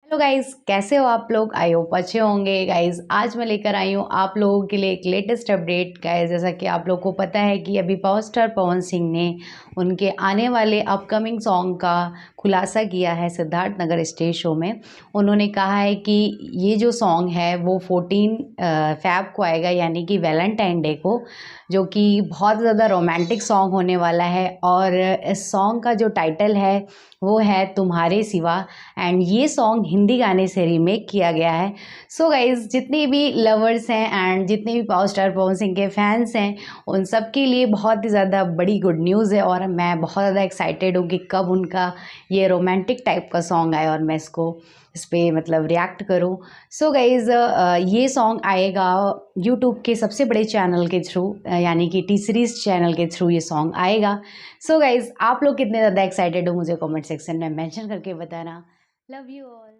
Hello guys, कैसे हो आप लोग? आई होप अच्छे होंगे गाइस। आज मैं लेकर आई हूँ आप लोगों के लिए एक लेटेस्ट अपडेट गाइस। जैसा कि आप लोगों को पता है कि अभी पावर स्टार पवन सिंह ने उनके आने वाले अपकमिंग सॉन्ग का खुलासा किया है सिद्धार्थ नगर स्टेज शो में। उन्होंने कहा है कि ये जो सॉन्ग है वो 14 फैब को आएगा, यानी कि वैलेंटाइन डे को, जो कि बहुत ज़्यादा रोमांटिक सॉन्ग होने वाला है। और इस सॉन्ग का जो टाइटल है वो है तुम्हारे सिवा, एंड ये सॉन्ग हिंदी गाने से रीमेक किया गया है। सो गाइज, जितने भी लवर्स हैं एंड जितने भी पावर स्टार पवन सिंह के फैंस हैं, उन सब के लिए बहुत ही ज़्यादा बड़ी गुड न्यूज़ है। और मैं बहुत ज़्यादा एक्साइटेड हूँ कि कब उनका ये रोमांटिक टाइप का सॉन्ग आए और मैं इस पर मतलब रिएक्ट करूँ। सो गाइज, ये सॉन्ग आएगा यूट्यूब के सबसे बड़े चैनल के थ्रू, यानी कि टी सीरीज़ चैनल के थ्रू ये सॉन्ग आएगा। सो गाइज, आप लोग कितने ज़्यादा एक्साइटेड हो मुझे कमेंट सेक्शन में मेंशन करके बताना। Love you all.